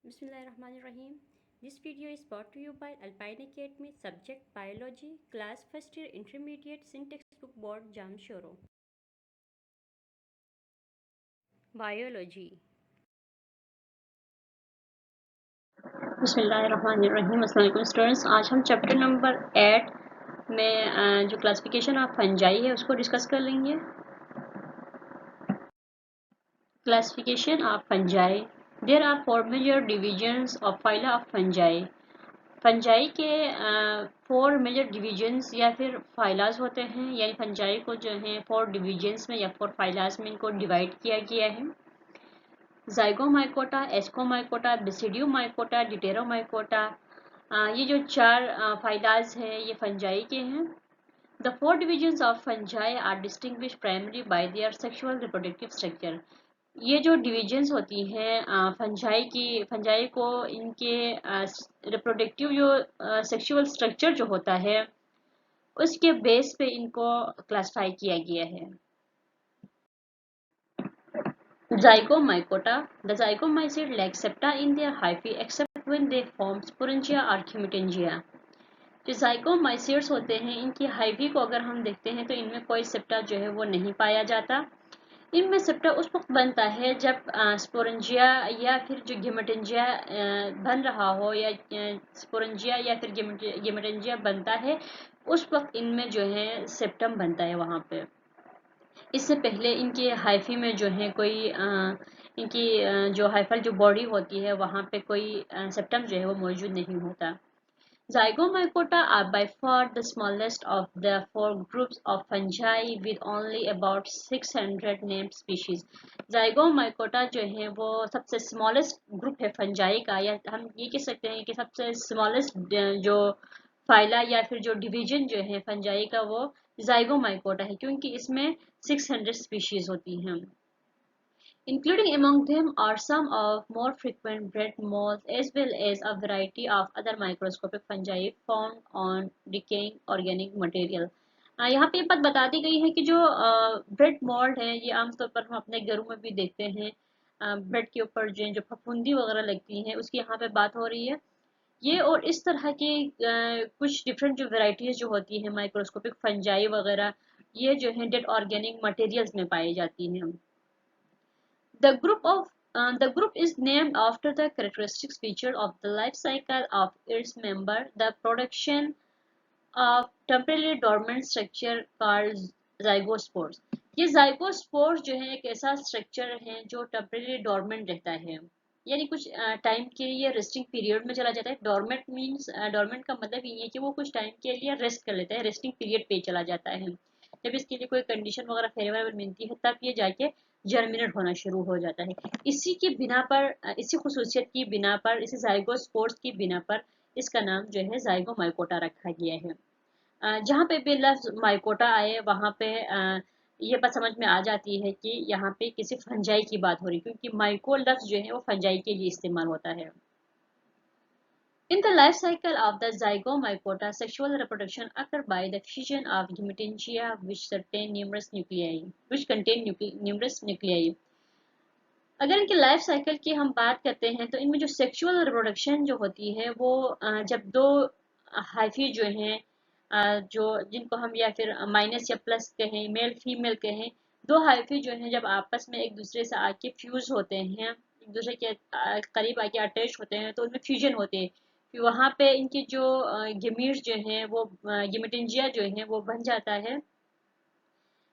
Bismillahirrahmanirrahim. This video is brought to you by Alpine Academy, subject Biology, class first year intermediate, syntax book board Jamshoro. Biology. बिस्मिल्लाहिर्रहमानिर्रहीम। अस्सलाम वालेकुम students, आज हम chapter number 8 में जो classification of fungi है उसको डिस्कस कर लेंगे। Classification of fungi. There are 4 major divisions of phyla of fungi. Fungi के 4 मेजर डिवीजन्स या फिर फाइलास होते हैं, यानी फंजाई को जो है 4 डिवीजन्स में या 4 फाइलास में इनको डिवाइड किया गया है। Zygomycota, ascomycota, basidiomycota, deuteromycota. ये जो 4 फाइलाज हैं ये फंजाई के हैं। The 4 divisions of fungi are distinguished primarily by their sexual reproductive structure. ये जो डिविजन्स होती हैं फंजाई को इनके रिप्रोडक्टिव जो सेक्सुअल स्ट्रक्चर जो होता है उसके बेस पे इनको क्लासिफाई किया गया है। Zygomycota. The zygomycete lack septa in their hyphae except when they form sporangia or cometangia. जो जाइगोमाइसीट्स होते हैं इनकी हाइफी को अगर हम देखते हैं तो इनमें कोई सेप्टा जो है वो नहीं पाया जाता। इनमें सेप्टा उस वक्त बनता है जब स्पोरेंजिया या फिर जो गेमेटेंजिया बन रहा हो, या स्पोरेंजिया या फिर गेमेटेंजिया बनता है उस वक्त इनमें जो है सेप्टम बनता है वहाँ पे। इससे पहले इनके हाइफी में जो है कोई इनकी जो हाइफल जो बॉडी होती है वहाँ पे कोई सेप्टम जो है वो मौजूद नहीं होता। Zygomycota are by far the smallest of the 4 groups of fungi with only about 600 named species. Zygomycota जो है वो सबसे smallest group है फंजाई का, या हम ये कह सकते हैं कि सबसे smallest जो फाइला या फिर जो डिवीजन जो है फंजाई का वो जाइगोमाइकोटा है, क्योंकि इसमें 600 स्पीशीज होती हैं। Including among them are some of more frequent bread moths as well as a variety of other microscopic fungi found on decaying organic material. यहाँ पे ये बात बता दी गई है कि जो ब्रेड मोल्ड है ये आमतौर पर हम अपने घरों में भी देखते हैं। ब्रेड के ऊपर जो फफूंदी वगैरह लगती हैं उसकी यहाँ पे बात हो रही है। ये और इस तरह की कुछ डिफरेंट जो वेराइटीज जो होती हैं माइक्रोस्कोपिक फंजाई वगैरह, ये जो है डेड ऑर्गेनिक मटेरियल्स में पाई जाती हैं। The group is named after the characteristic feature of the life cycle of its member, the production of temporarily dormant structure called zygospores. ये zygospores जो है एक ऐसा स्ट्रक्चर है जो टेम्परेरी डोरमेंट रहता है, यानी कुछ टाइम के लिए रेस्टिंग पीरियड में चला जाता है। डोरमेंट मीन्स डोरमेंट का मतलब ये है कि वो कुछ टाइम के लिए रेस्ट कर लेता है, रेस्टिंग पीरियड पे चला जाता है। जब इसके लिए कोई कंडीशन वगैरह फेवरेबल मिलती है तब ये जाके जर्मिनेट होना शुरू हो जाता है। इसी की बिना पर इसी खुसूसियत की बिना पर, इसी जाइगोस्पोर्स की बिना पर इसका नाम जो है जाइगोमाइकोटा रखा गया है। जहाँ पे भी लफ्ज माइकोटा आए वहाँ पे ये बात समझ में आ जाती है कि यहाँ पे किसी फंजाई की बात हो रही, क्योंकि माइको लफ्ज जो है वो फंजाई के लिए इस्तेमाल होता है। In the life cycle of the zygomycota, sexual reproduction occurs by the fusion of gametangia which contain numerous nuclei. अगर इनकी लाइफ साइकिल की हम बात करते हैं तो इनमें जो सेक्सुअल रिप्रोडक्शन जो होती है वो जब दो हाइफी जो हैं जो जिनको हम या फिर माइनस या प्लस कहें, मेल फीमेल कहें, दो हाइफी जो हैं जब आपस में एक दूसरे से आके फ्यूज होते हैं, एक दूसरे के करीब आके अटैच होते हैं तो उनमें फ्यूजन होते हैं। फिर वहाँ पे इनकी जो गेमीट्स जो हैं वो गेमेटेंजिया जो है वो बन जाता है।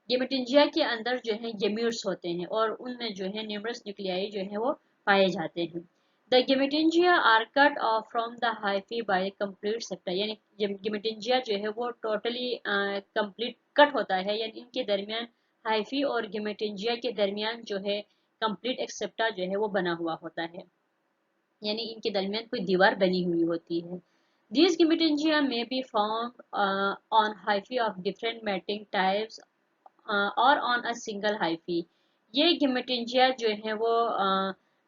गेमेटेंजिया के अंदर जो है गेम्यूट्स होते हैं और उनमें जो है न्यूमरस न्यूक्लियाई जो है वो पाए जाते हैं। The gametangia are cut off from the hyphae by complete septa, यानी गेमेटेंजिया जो है वो टोटली कंप्लीट कट होता है, यानी इनके दरमियान हाइफी और गेमेटेंजिया के दरमियान जो है कंप्लीट एक सेप्टा जो है वो बना हुआ होता है, यानी इनके दरमियान कोई दीवार बनी हुई होती है। These Gemitingia may be found on hyphae of different mating types और ऑन अ सिंगल हाइफी। ये गिमेटेंजिया जो है वो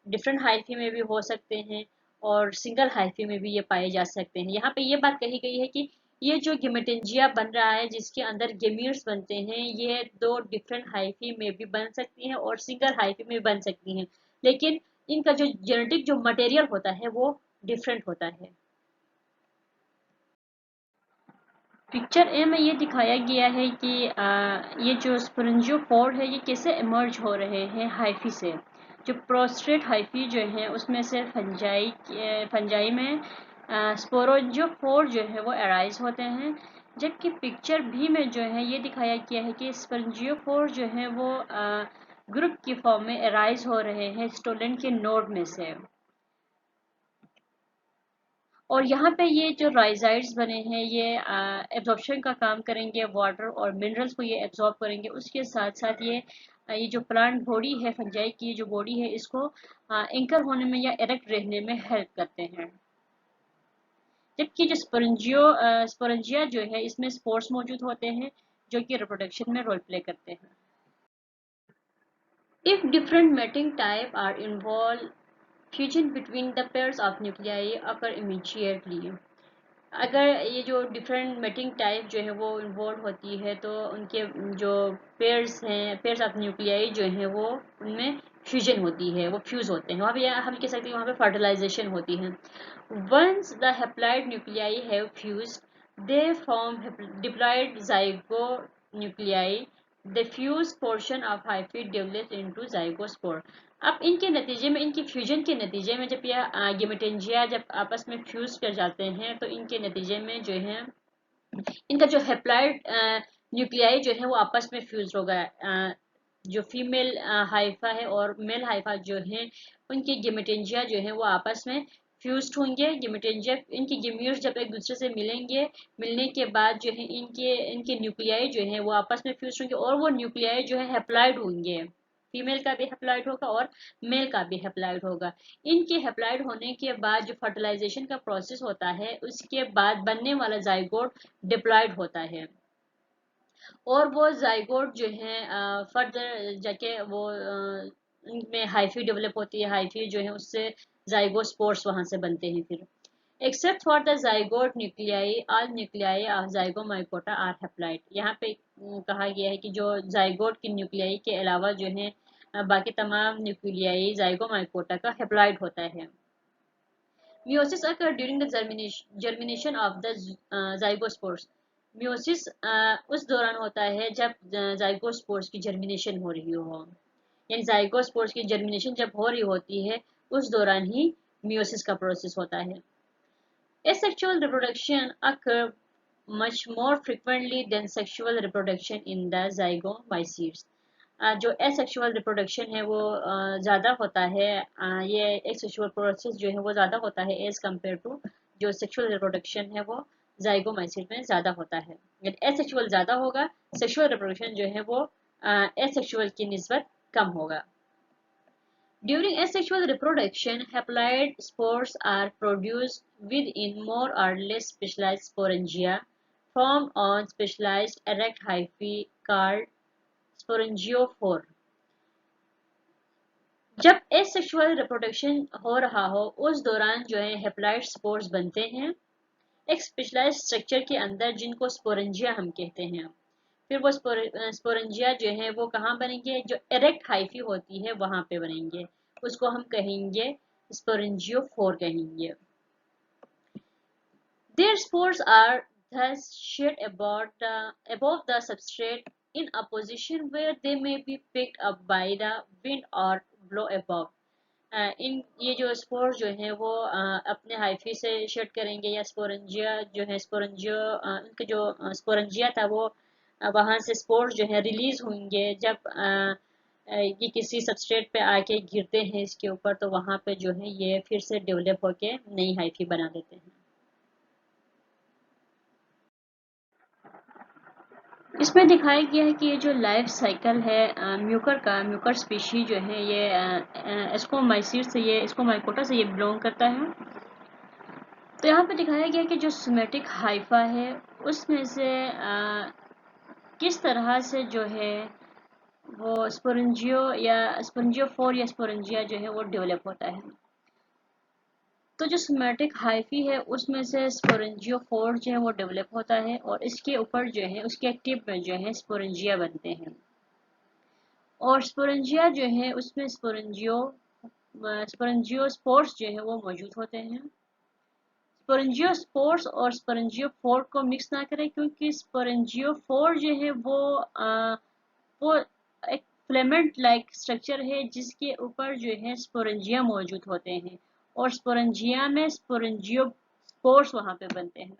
डिफरेंट हाइफी में भी हो सकते हैं और सिंगल हाइफी में भी ये पाए जा सकते हैं। यहाँ पे ये बात कही गई है कि ये जो गिमेटेंजिया बन रहा है जिसके अंदर गेम्यूट्स बनते हैं, ये दो डिफरेंट हाइफी में भी बन सकती हैं और सिंगल हाइफी में भी बन सकती हैं, लेकिन इनका जो जेनेटिक जो मटेरियल होता है वो डिफरेंट होता है। पिक्चर ए में ये दिखाया गया है कि ये जो स्पोरेंजियोफोर है ये कैसे इमर्ज हो रहे हैं हाइफी से। जो प्रोस्ट्रेट हाइफी जो है उसमें से फंजाई में स्पोरेंजियोफोर जो है वो अराइज होते हैं, जबकि पिक्चर बी में जो है ये दिखाया गया है कि स्पोरेंजियोफोर जो है वो ग्रुप की फॉर्म में अराइज हो रहे हैं स्टोलेंट के नोड में से। और यहाँ पे ये जो राइजाइड्स बने हैं ये एब्जॉर्प्शन का काम करेंगे, वाटर और मिनरल्स को ये एब्जॉर्ब करेंगे। उसके साथ साथ ये जो प्लांट बॉडी है, फंजाई की जो बॉडी है, इसको एंकर होने में या इरेक्ट रहने में हेल्प करते हैं। जबकि जो स्पोरेंजिया जो है इसमें स्पोर्स मौजूद होते हैं जो कि रिप्रोडक्शन में रोल प्ले करते हैं। If different mating type are involved, fusion between the pairs of nuclei occur immediately. अगर ये जो डिफरेंट मेटिंग टाइप जो है वो इन्वॉल्व होती है तो उनके जो पेयर्स हैं, पेयर्स ऑफ न्यूक्लियाई जो हैं वो उनमें फ्यूजन होती है, वो फ्यूज होते हैं। वहाँ पे हम कह सकते हैं वहाँ पे फर्टिलाइजेशन होती है। Once the haploid nuclei have fused they form diploid zygonuclei. The fuse portion of hyphae develops into zygospore. अब इनके नतीजे में, इनकी फ्यूजन के नतीजे में, जब यह गेमेटेंजिया जब आपस में फ्यूज कर जाते हैं तो इनके नतीजे में जो है इनका जो हैप्लॉइड न्यूक्लियाई जो है वो आपस में फ्यूज होगा। जो फीमेल हाइफा है और मेल हाइफा जो है उनके गेमेटेंजिया जो है वो आपस में फ्यूज्ड होंगे। गेमेटेंजिया, इनके गेम्यूट्स जब एक दूसरे से मिलेंगे, मिलने के बाद जो है इनके इनके न्यूक्लियाई जो है वो आपस में फ्यूज होंगे और वो न्यूक्लियाई जो है हैप्लॉइड होंगे। फीमेल का भी हैप्लॉइड होगा और मेल का भी हैप्लॉइड होगा। इनके हैप्लॉइड होने के बाद जो फर्टिलाइजेशन का प्रोसेस होता है उसके बाद बनने वाला जाइगोट डिप्लॉइड होता है और वो जाइगोट जो है फर्दर जाके वो उनमें हाइफी डेवलप होती है। हाइफी जो है उससे जाइगोस्पोर्स वहां से बनते हैं फिर। Except for the zygote nuclei all nuclei of zygomycota are haploid. यहाँ पे कहा गया है कि जो जाइगोट की न्यूक्लियाई के अलावा जो है बाकी तमाम न्यूक्लियाई जाइगोमाइकोटा का हैप्लॉइड होता है। Meiosis occur during the germination of the zygospores. Meiosis उस दौरान होता है जब जाइगोस्पोर्स की जर्मिनेशन हो रही हो, यानी जाइगोस्पोर्स की जर्मिनेशन जब हो रही होती है उस दौरान ही मियोसिस का प्रोसेस होता है। Asexual reproduction occur much more frequently than sexual reproduction in the zygomycetes. जो एसेक्सुअल रिप्रोडक्शन है वो ज़्यादा होता है, ये एसेक्सुअल प्रोसेस जो है वो ज़्यादा होता है एज कम्पेयर टू जो सेक्सुअल रिप्रोडक्शन है वो जाइगोमाइसीट में ज़्यादा होता है। यदि एसेक्सुअल ज़्यादा होगा, सेक्सुअल रिप्रोडक्शन जो है वो एसेक्सुअल की निस्बत कम होगा। During asexual reproduction, haploid spores are produced within more or less specialized sporangia formed on specialized erect hyphae called sporangiophore. जब एसेक्सुअल रिप्रोडक्शन हो रहा हो उस दौरान जो है हेप्लॉइड स्पोर्स बनते हैं एक स्पेशलाइज्ड स्ट्रक्चर के अंदर जिनको स्पोरेंजिया हम कहते हैं। फिर वो स्पोरेंजिया जो है वो कहाँ बनेंगे, जो एरेक्ट हाइफी होती है वहां पे बनेंगे, उसको हम कहेंगे स्पोरेंजियोफोर कहेंगे। Their spores are thus shed above the substrate in a position where they may be picked up by the wind or blow above. इन ये जो स्पोर जो हैं वो अपने हाइफी से शेड करेंगे या स्पोरेंजिया जो है उनके जो स्पोरेंजिया था वो वहाँ से स्पोर्स जो है रिलीज होंगे जब ये किसी सबस्ट्रेट पे आके गिरते हैं इसके ऊपर, तो वहाँ पे जो है ये फिर से डेवलप होके नई हाइफी बना देते हैं। इसमें दिखाया गया है कि ये जो लाइफ साइकिल है म्यूकर स्पीशी जो है ये एस्कोमाइसीट से, ये एस्कोमाइकोटा से ये बिलोंग करता है। तो यहाँ पे दिखाया गया है कि जो सोमेटिक हाइफा है उसमें से किस तरह से जो है वो स्पोरेंजियोफोर या स्पोरेंजिया जो है वो डेवलप होता है। तो जो सोमेटिक हाइफी है उसमें से स्पोरेंजियोफोर जो है वो डेवलप होता है और इसके ऊपर जो है उसके टिप में जो है स्पोरेंजिया बनते हैं और स्पोरेंजिया जो है उसमें स्पोरेंजियोस्पोर्स जो है वो मौजूद होते हैं। स्पोरेंजियोस्पोर्स और स्पोरेंजियोफोर को मिक्स ना करें, क्योंकि स्पोरेंजियोफोर जो है वो एक फिलामेंट लाइक स्ट्रक्चर है जिसके ऊपर जो है स्पोरेंजिया मौजूद होते हैं, और स्पोरेंजिया में स्पोरेंजियोस्पोर्स वहाँ पे बनते हैं।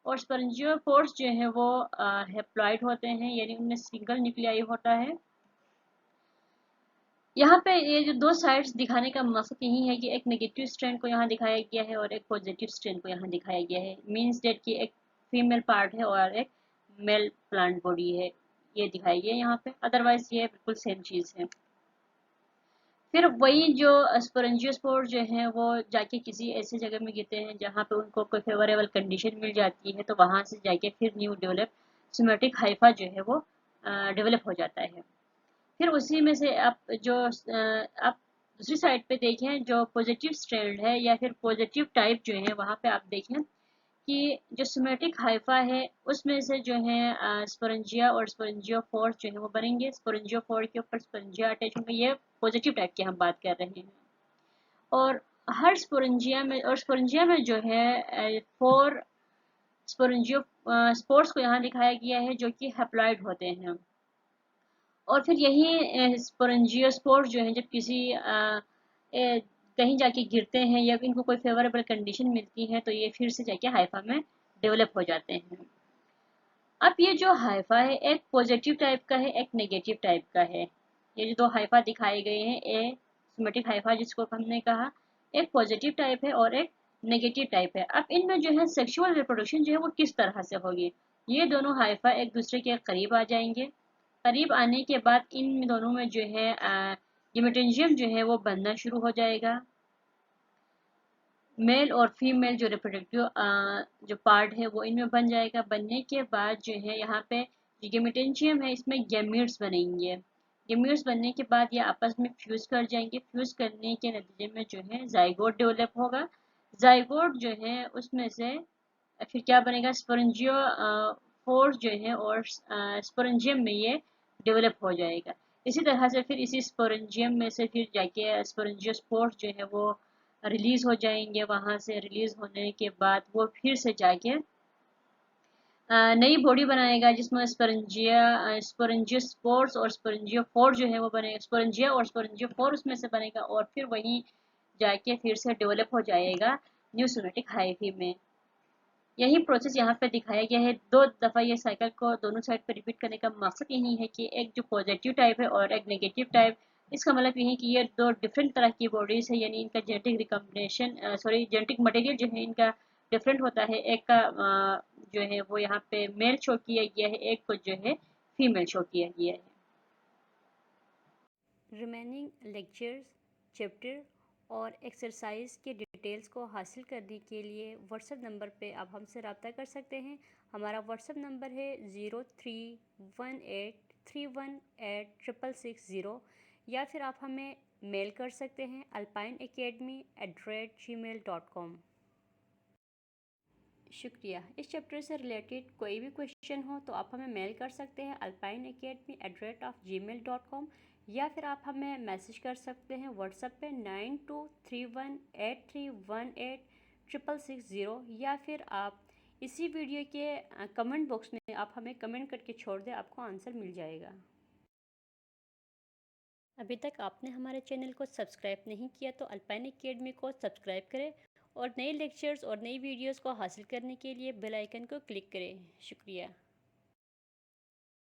और स्पोरेंजियोफोर्स जो है वो हेप्लॉइड होते हैं, यानी उनमें सिंगल न्यूक्लियाई होता है। यहाँ पे ये जो दो साइड्स दिखाने का मकसद यही है कि एक नेगेटिव स्ट्रैंड को यहाँ दिखाया गया है और एक पॉजिटिव स्ट्रैंड को यहाँ दिखाया गया है। मीन्स डेट की एक फीमेल पार्ट है और एक मेल प्लांट बॉडी है, ये दिखाई गया है यहाँ पे। अदरवाइज ये बिल्कुल सेम चीज़ है। फिर वही जो स्पोरेंजियोस्पोर जो हैं वो जाके किसी ऐसी जगह में गिरते हैं जहाँ पे उनको कोई फेवरेबल कंडीशन मिल जाती है, तो वहाँ से जाके फिर न्यू डेवलप सोमेटिक हाइफा जो है वो डेवलप हो जाता है। फिर उसी में से आप दूसरी साइड पे देखें, जो पॉजिटिव स्ट्रैंड है या फिर पॉजिटिव टाइप जो है वहाँ पे आप देखें कि जो सोमेटिक हाइफा है उसमें से जो है स्पोरेंजिया और स्पोरेंजियोफोर्स जो है वो बनेंगे। स्पोरेंजियोफोर के ऊपर स्पोरेंजिया अटैच होंगे, ये पॉजिटिव टाइप की हम बात कर रहे हैं। और हर स्पोरेंजिया में जो है फोर स्पोरेंजियो स्पोर्स को यहाँ दिखाया गया है जो कि हैप्लॉइड होते हैं। और फिर यही स्पोरेंजियोस्पोर्स जो हैं जब कहीं जाके गिरते हैं या इनको कोई फेवरेबल कंडीशन मिलती है, तो ये फिर से जाके हाइफा में डेवलप हो जाते हैं। अब ये जो हाइफा है एक पॉजिटिव टाइप का है, एक नेगेटिव टाइप का है। ये जो दो हाइफा दिखाए गए हैं, ए सोमेटिक हाइफा जिसको हमने कहा, एक पॉजिटिव टाइप है और एक नेगेटिव टाइप है। अब इनमें जो है सेक्सुअल रिप्रोडक्शन जो है वो किस तरह से होगी, ये दोनों हाइफा एक दूसरे के करीब आ जाएंगे। करीब आने के बाद इन दोनों में जो है गेमेटोजेनियम जो है वो बनना शुरू हो जाएगा। मेल और फीमेल जो रिप्रोडक्टिव जो पार्ट है वो इनमें बन जाएगा। बनने के बाद जो है यहाँ पे जो गेमेटोजेनियम है इसमें गैमीट्स बनेंगे। गैमीट्स बनने के बाद ये आपस में फ्यूज कर जाएंगे। फ्यूज करने के नतीजे में जो है जाइगोट डेवलप होगा। जाइगोट जो है उसमें से फिर क्या बनेगा, स्पोरेंजियो फोर्स जो है और स्पोरेंजियम में ये डेवलप हो जाएगा। इसी तरह से फिर इसी स्पोरेंजियम में से फिर जाके स्पोरेंजियोस्पोर्स जो है वो रिलीज हो जाएंगे। वहां से रिलीज होने के बाद वो फिर से जाके नई बॉडी बनाएगा जिसमें स्पोरेंजियोस्पोर्स और स्पोरेंजियोफोर जो है वो बनेगा। स्पोरेंजिया और स्पोरेंजियोफोर उसमें से बनेगा और फिर वहीं जाके फिर से डेवलप हो जाएगा न्यू सोमेटिक हाइफी में। यही प्रोसेस यहाँ पे दिखाया गया है। दो दफ़ा ये साइकिल को दोनों साइड पे रिपीट करने का मकसद यही है कि एक जो पॉजिटिव टाइप है और एक नेगेटिव टाइप, इसका मतलब ये है कि ये दो डिफरेंट तरह की बॉडीज है, यानी इनका जेनेटिक रिकॉम्बिनेशन जेनेटिक मटेरियल जो है इनका डिफरेंट होता है। एक का जो है वो यहाँ पे मेल शो किया गया है, एक को जो है फीमेल शो किया गया है। रिमेनिंग लेक्चर्स, चैप्टर और एक्सरसाइज के डिटेल्स को हासिल करने के लिए व्हाट्सएप नंबर पे आप हमसे रब्ता कर सकते हैं। हमारा व्हाट्सएप नंबर है 0318318660, या फिर आप हमें मेल कर सकते हैं alpineacademy@gmail.com। शुक्रिया। इस चैप्टर से रिलेटेड कोई भी क्वेश्चन हो तो आप हमें मेल कर सकते हैं alpineacademy@gmail.com, या फिर आप हमें मैसेज कर सकते हैं व्हाट्सएप पे 923183186660, या फिर आप इसी वीडियो के कमेंट बॉक्स में आप हमें कमेंट करके छोड़ दें, आपको आंसर मिल जाएगा। अभी तक आपने हमारे चैनल को सब्सक्राइब नहीं किया तो अल्पाइन एकेडमी को सब्सक्राइब करें और नए लेक्चर्स और नई वीडियोस को हासिल करने के लिए बेल आइकन को क्लिक करें। शुक्रिया।